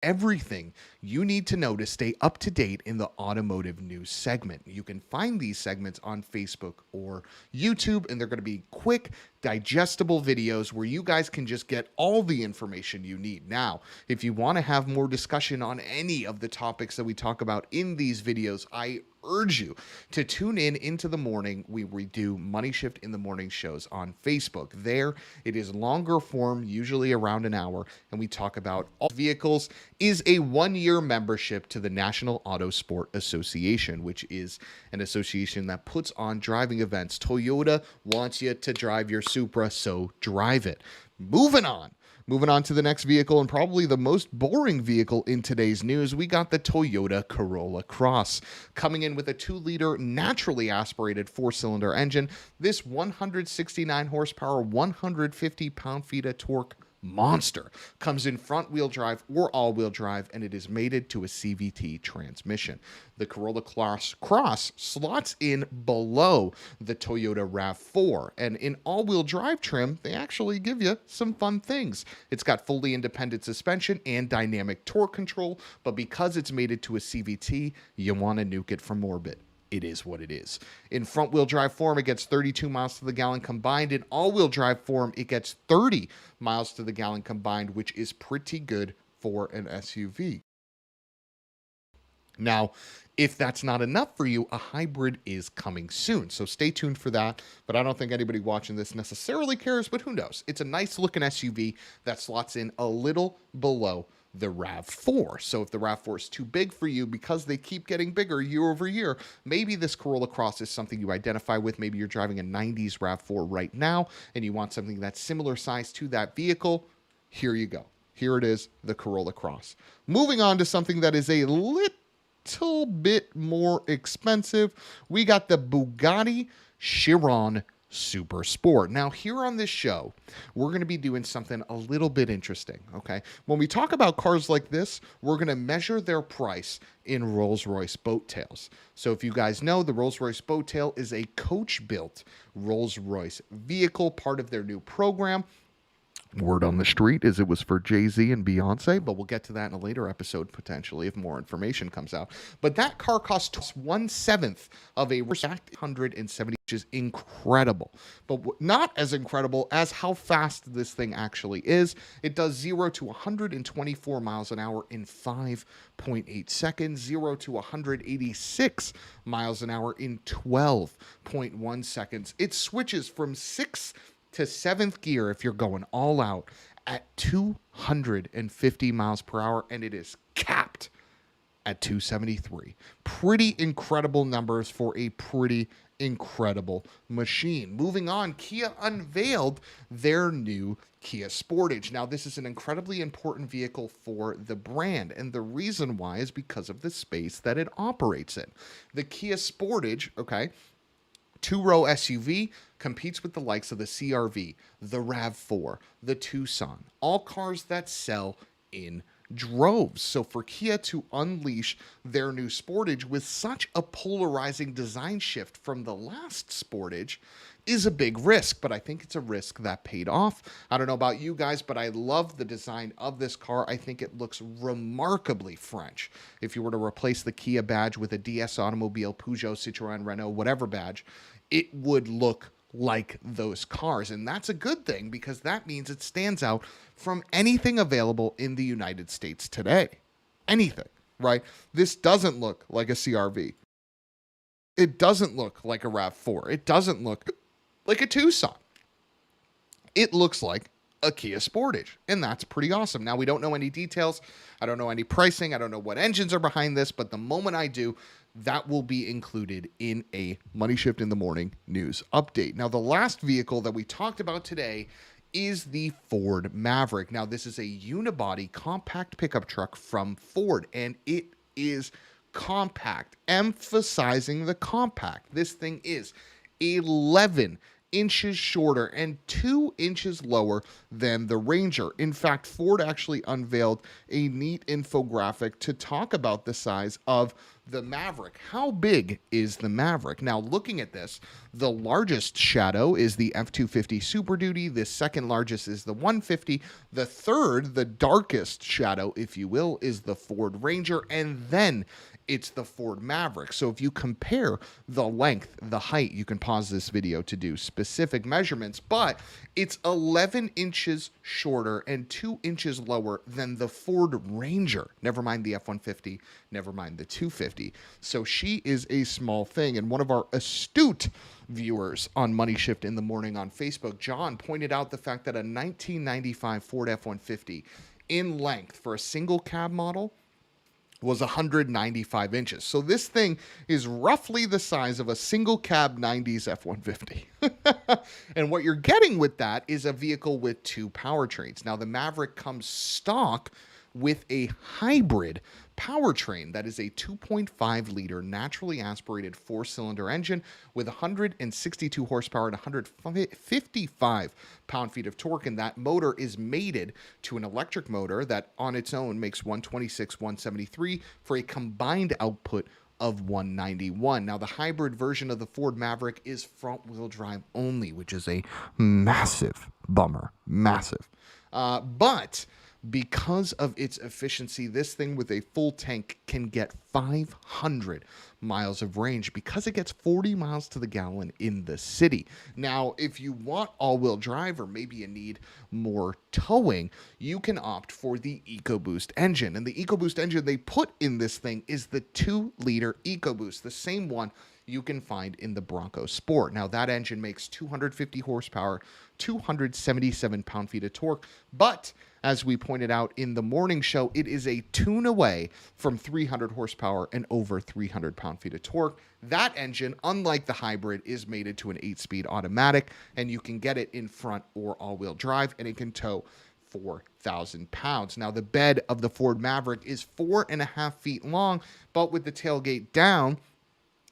everything you need to know to stay up to date in the automotive news segment. You can find these segments on Facebook or YouTube, and they're going to be quick, digestible videos where you guys can just get all the information you need. Now, if you want to have more discussion on any of the topics that we talk about in these videos, I urge you to tune in into the morning. We do Money Shift in the morning shows on Facebook. There, it is longer form, usually around an hour, and we talk about all vehicles. Is a one-year membership to the National Auto Sport Association, which is an association that puts on driving events. Toyota wants you to drive your Supra, so drive it. Moving on to the next vehicle, and probably the most boring vehicle in today's news, we got the Toyota Corolla Cross. Coming in with a 2-liter naturally aspirated 4-cylinder engine, this 169 horsepower, 150 pound-feet of torque monster comes in front-wheel drive or all-wheel drive, and it is mated to a CVT transmission. The Corolla Cross slots in below the Toyota RAV4, and in all-wheel drive trim, they actually give you some fun things. It's got fully independent suspension and dynamic torque control, but because it's mated to a CVT, you want to nuke it from orbit. It is what it is. In front-wheel drive form, it gets 32 miles to the gallon combined. In all-wheel drive form, it gets 30 miles to the gallon combined, which is pretty good for an SUV. Now, if that's not enough for you, a hybrid is coming soon. So stay tuned for that. But I don't think anybody watching this necessarily cares, but who knows? It's a nice-looking SUV that slots in a little below the RAV4. So if the RAV4 is too big for you because they keep getting bigger year over year, maybe this Corolla Cross is something you identify with. Maybe you're driving a 90s RAV4 right now and you want something that's similar size to that vehicle. Here you go. Here it is, the Corolla Cross. Moving on to something that is a little bit more expensive, we got the Bugatti Chiron Super Sport. Now, here on this show, we're going to be doing something a little bit interesting, okay? When we talk about cars like this, we're going to measure their price in Rolls-Royce boat tails. So if you guys know, the Rolls-Royce boat tail is a coach-built Rolls-Royce vehicle, part of their new program. Word on the street is it was for Jay-Z and Beyonce, but we'll get to that in a later episode, potentially, if more information comes out. But that car costs 1/7 of a 170, which is incredible. But not as incredible as how fast this thing actually is. It does 0 to 124 miles an hour in 5.8 seconds, 0 to 186 miles an hour in 12.1 seconds. It switches from 6th to 7th gear if you're going all out at 250 miles per hour, and it is capped at 273. Pretty incredible numbers for a pretty incredible machine. Moving on, Kia unveiled their new Kia Sportage. Now, this is an incredibly important vehicle for the brand, and the reason why is because of the space that it operates in. The Kia Sportage, okay, 2-row SUV, competes with the likes of the CR-V, the RAV4, the Tucson, all cars that sell in droves. So for Kia to unleash their new Sportage with such a polarizing design shift from the last Sportage is a big risk, but I think it's a risk that paid off. I don't know about you guys, but I love the design of this car. I think it looks remarkably French. If you were to replace the Kia badge with a DS Automobile, Peugeot, Citroën, Renault, whatever badge, it would look like those cars. And that's a good thing because that means it stands out from anything available in the United States today. Anything, right? This doesn't look like a CR-V. It doesn't look like a RAV4. It doesn't look like a Tucson. It looks like a Kia Sportage, and that's pretty awesome. Now, we don't know any details. I don't know any pricing. I don't know what engines are behind this, but the moment I do, that will be included in a Money Shift in the Morning news update. Now, the last vehicle that we talked about today is the Ford Maverick. Now, this is a unibody compact pickup truck from Ford, and it is compact, emphasizing the compact. This thing is 11 inches shorter and 2 inches lower than the Ranger. In fact, Ford actually unveiled a neat infographic to talk about the size of the Maverick. How big is the Maverick? Now, looking at this, the largest shadow is the F-250 Super Duty. The second largest is the 150. The third, the darkest shadow, if you will, is the Ford Ranger. And then it's the Ford Maverick. So if you compare the length, the height, you can pause this video to do specific measurements, but it's 11 inches shorter and 2 inches lower than the Ford Ranger. Never mind the F-150, never mind the 250. So she is a small thing. And one of our astute viewers on Money Shift in the Morning on Facebook, John, pointed out the fact that a 1995 Ford F-150 in length for a single cab model was 195 inches. So this thing is roughly the size of a single cab 90s F-150. And what you're getting with that is a vehicle with two powertrains. Now, the Maverick comes stock with a hybrid powertrain that is a 2.5 liter naturally aspirated 4-cylinder engine with 162 horsepower and 155 pound-feet of torque, and that motor is mated to an electric motor that on its own makes 126, 173 for a combined output of 191. Now, the hybrid version of the Ford Maverick is front-wheel drive only, which is a massive bummer. Massive. But because of its efficiency, this thing with a full tank can get 500 miles of range because it gets 40 miles to the gallon in the city. Now, if you want all-wheel drive or maybe you need more towing, you can opt for the EcoBoost engine. And the EcoBoost engine they put in this thing is the 2-liter EcoBoost, the same one you can find in the Bronco Sport. Now, that engine makes 250 horsepower, 277 pound-feet of torque, but as we pointed out in the morning show, it is a tune away from 300 horsepower and over 300 pound-feet of torque. That engine, unlike the hybrid, is mated to an 8-speed automatic, and you can get it in front or all-wheel drive, and it can tow 4,000 pounds. Now, the bed of the Ford Maverick is 4.5 feet long, but with the tailgate down,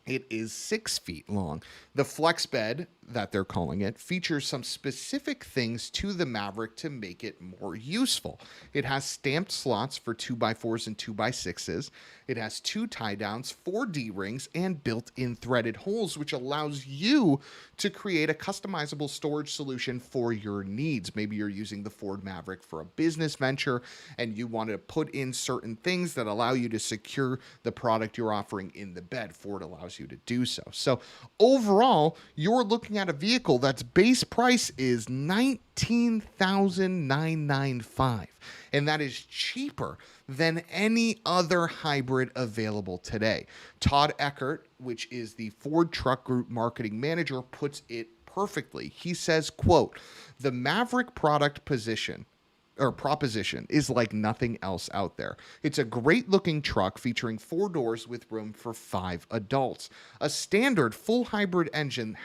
it is 6 feet long. The flex bed, that they're calling it, features some specific things to the Maverick to make it more useful. It has stamped slots for 2x4s and 2x6s. It has 2 tie-downs, 4 D-rings, and built-in threaded holes, which allows you to create a customizable storage solution for your needs. Maybe you're using the Ford Maverick for a business venture, and you want to put in certain things that allow you to secure the product you're offering in the bed. Ford allows you to do so. So overall, you're looking at a vehicle that's base price is $19,995, and that is cheaper than any other hybrid available today. Todd Eckert, which is the Ford Truck Group marketing manager, puts it perfectly. He says, quote, "The Maverick product proposition is like nothing else out there. It's a great looking truck featuring 4 doors with room for 5 adults. A standard full hybrid engine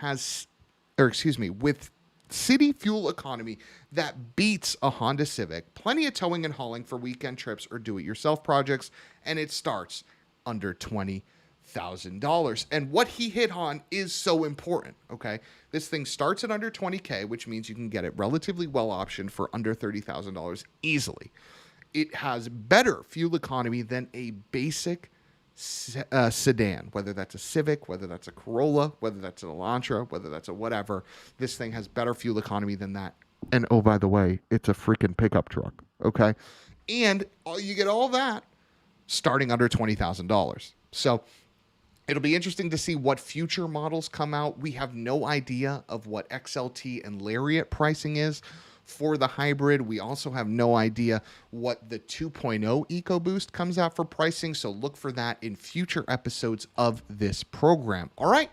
with city fuel economy that beats a Honda Civic, plenty of towing and hauling for weekend trips or do-it-yourself projects, and it starts under $20,000. And what he hit on is so important, okay? This thing starts at under $20K, which means you can get it relatively well optioned for under $30,000 easily. It has better fuel economy than a basic sedan, whether that's a Civic, whether that's a Corolla, whether that's an Elantra, whether that's a whatever. This thing has better fuel economy than that. And oh, by the way, it's a freaking pickup truck, okay? And you get all that starting under $20,000. So it'll be interesting to see what future models come out. We have no idea of what XLT and Lariat pricing is for the hybrid. We also have no idea what the 2.0 EcoBoost comes out for pricing, so look for that in future episodes of this program. All right,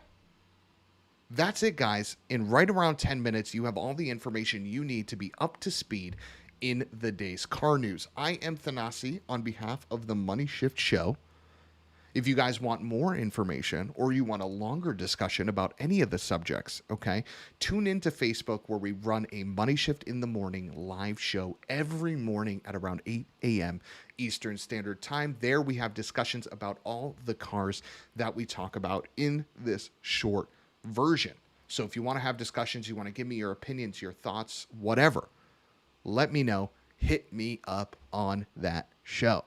that's it, guys. In right around 10 minutes, you have all the information you need to be up to speed in the day's car news. I am Thanasi on behalf of the Money Shift Show. If you guys want more information or you want a longer discussion about any of the subjects, okay, tune into Facebook where we run a Money Shift in the Morning live show every morning at around 8 a.m. Eastern Standard Time. There we have discussions about all the cars that we talk about in this short version. So if you want to have discussions, you want to give me your opinions, your thoughts, whatever, let me know. Hit me up on that show.